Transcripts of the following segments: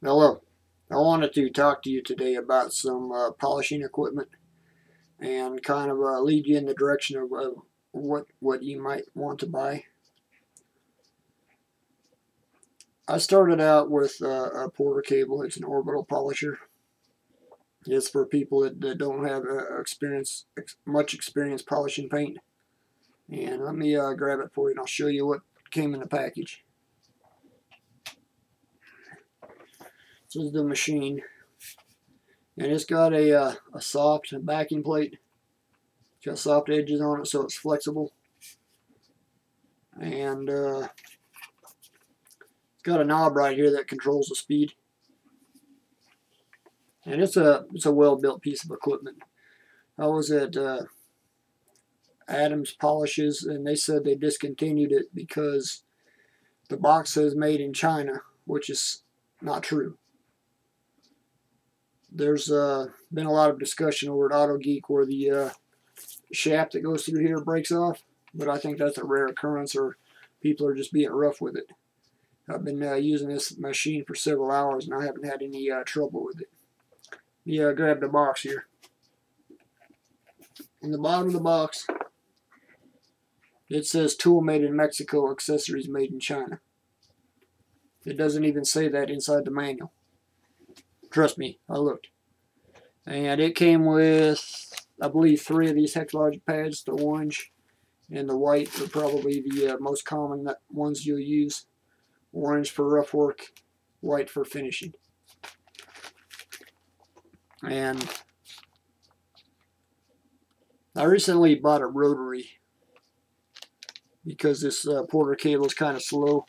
Hello. I wanted to talk to you today about some polishing equipment and kind of lead you in the direction of what you might want to buy. I started out with a Porter cable. It's an orbital polisher. It's for people that don't have much experience polishing paint. And let me grab it for you and I'll show you what came in the package. This is the machine. And it's got a soft backing plate. It's got soft edges on it so it's flexible. And it's got a knob right here that controls the speed. And it's a well-built piece of equipment. I was at Adams Polishes and they said they discontinued it because the box says made in China, which is not true. There's been a lot of discussion over at AutoGeek where the shaft that goes through here breaks off, but I think that's a rare occurrence or people are just being rough with it. I've been using this machine for several hours and I haven't had any trouble with it. Grab the box here. In the bottom of the box it says tool made in Mexico, accessories made in China. It doesn't even say that inside the manual. Trust me, I looked. And it came with, I believe, 3 of these hex-logic pads. The orange and the white are probably the most common ones you'll use. Orange for rough work, white for finishing. And I recently bought a rotary because this Porter cable is kind of slow.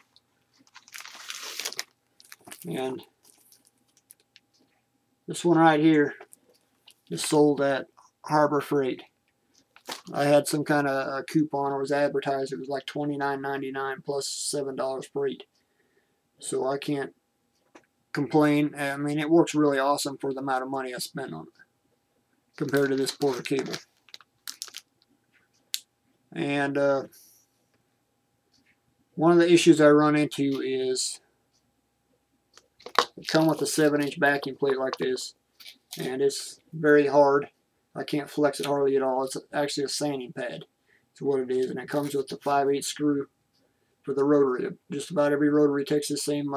And this one right here is sold at Harbor Freight. I had some kind of coupon. It was advertised. It was like $29.99 plus $7 freight. So I can't complain. I mean, it works really awesome for the amount of money I spent on it compared to this Porter cable. And one of the issues I run into is it comes with a 7-inch backing plate like this, and it's very hard. I can't flex it hardly at all. It's actually a sanding pad. That's what it is, and it comes with the 5/8 screw for the rotary. Just about every rotary takes the same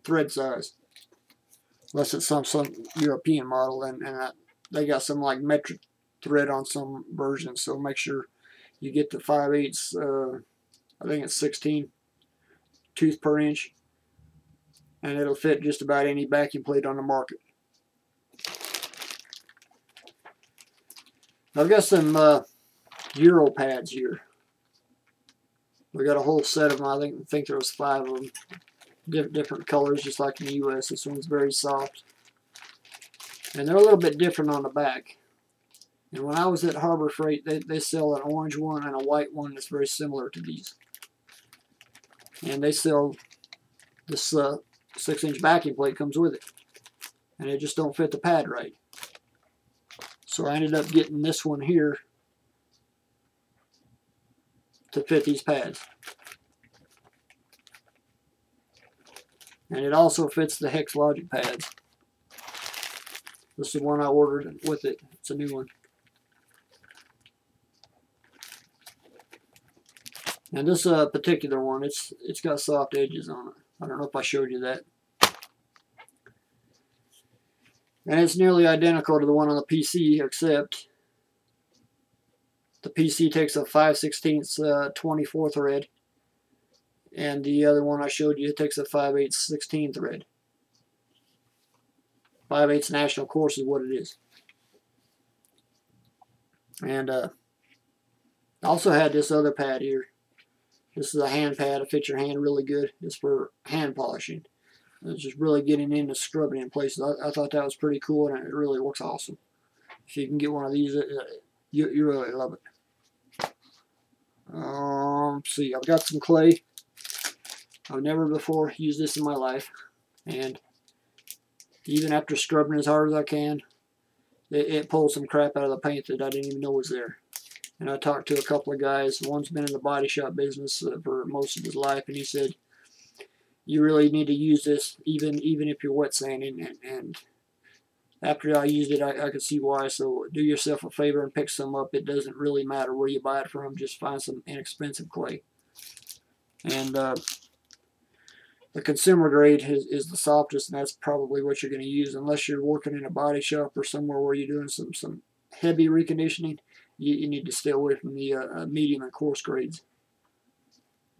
thread size, unless it's some European model, and they got some like metric thread on some versions. So make sure you get the 5/8. I think it's 16 tooth per inch. And it'll fit just about any backing plate on the market. I've got some Euro pads here. We got a whole set of them. I think there was 5 of them. Different colors, just like in the US. This one's very soft. And they're a little bit different on the back. And when I was at Harbor Freight, they sell an orange one and a white one that's very similar to these. And they sell this 6-inch backing plate comes with it, and it just don't fit the pad right. So I ended up getting this one here to fit these pads, and it also fits the hex-logic pads. This is the one I ordered with it. It's a new one. And this particular one, it's got soft edges on it. I don't know if I showed you that. And it's nearly identical to the one on the PC, except the PC takes a 5/16 24 thread, and the other one I showed you takes a 5/8 16 thread. 5/8 national course is what it is. And I also had this other pad here. This is a hand pad. It fits your hand really good. It's for hand polishing. It's just really getting into scrubbing in places. I thought that was pretty cool, and it really works awesome. If you can get one of these, you really love it. Let's see, I've got some clay. I've never before used this in my life, and even after scrubbing as hard as I can, it pulls some crap out of the paint that I didn't even know was there. And I talked to a couple of guys. One's been in the body shop business for most of his life, and he said you really need to use this even if you're wet sanding. And after I used it, I could see why. So do yourself a favor and pick some up. It doesn't really matter where you buy it from. Just find some inexpensive clay. And the consumer grade is the softest, and that's probably what you're going to use unless you're working in a body shop or somewhere where you're doing some heavy reconditioning. You need to stay away from the medium and coarse grades.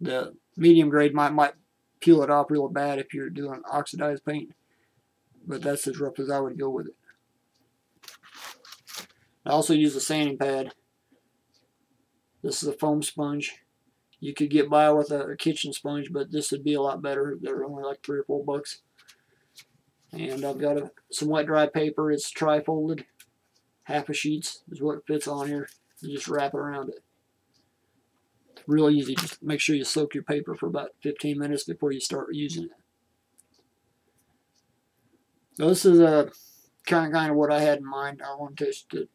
The medium grade might peel it off real bad if you're doing oxidized paint, but that's as rough as I would go with it. I also use a sanding pad. This is a foam sponge. You could get by with a kitchen sponge, but this would be a lot better. They're only like $3 or $4. And I've got some wet dry paper. It's tri-folded. Half a sheets is what fits on here. You just wrap it around it. It's real easy. Just make sure you soak your paper for about 15 minutes before you start using it. So this is kind of what I had in mind. I wanted to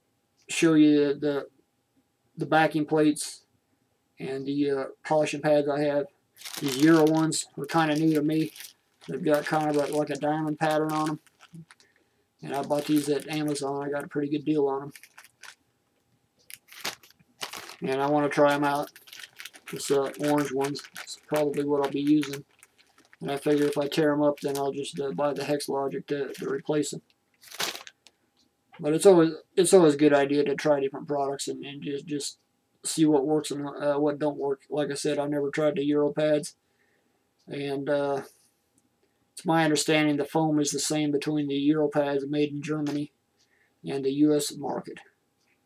show you the backing plates and the polishing pads I have. These Euro ones were kind of new to me. They've got kind of like a diamond pattern on them. And I bought these at Amazon. I got a pretty good deal on them. And I want to try them out. This orange ones is probably what I'll be using. And I figure if I tear them up, then I'll just buy the hex-logic to replace them. But it's always a good idea to try different products and just see what works and what don't work. Like I said, I've never tried the Euro pads, and it's my understanding the foam is the same between the Euro pads made in Germany and the U.S. market.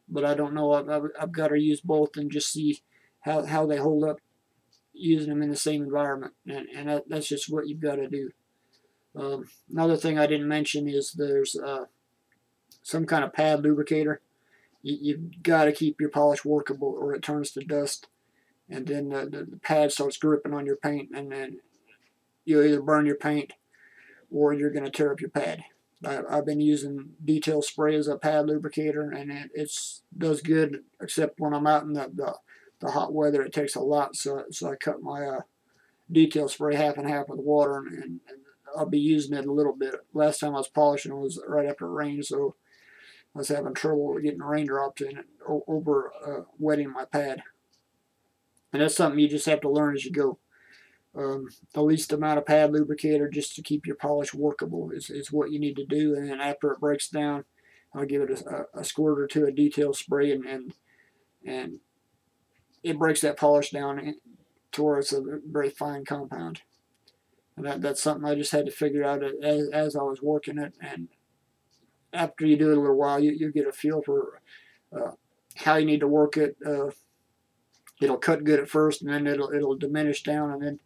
But I don't know. I've got to use both and just see how they hold up using them in the same environment, and that's just what you've got to do. Another thing I didn't mention is there's some kind of pad lubricator. You've got to keep your polish workable or it turns to dust, and then the pad starts gripping on your paint, and then you'll either burn your paint or you're going to tear up your pad. I've been using detail spray as a pad lubricator, and it does good, except when I'm out in the hot weather. It takes a lot, so I cut my detail spray half and half with water, and I'll be using it a little bit. Last time I was polishing was right after it rained, so I was having trouble getting raindrops in it over wetting my pad. And that's something you just have to learn as you go. The least amount of pad lubricator just to keep your polish workable is what you need to do. And then after it breaks down, I'll give it a squirt or two of detail spray, and it breaks that polish down to where it's a very fine compound. And that's something I just had to figure out as I was working it. And after you do it a little while, you get a feel for how you need to work it. It'll cut good at first, and then it'll diminish down, and then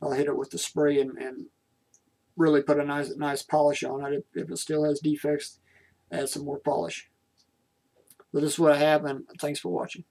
I'll hit it with the spray and really put a nice polish on it. If it still has defects, add some more polish. So this is what I have, and thanks for watching.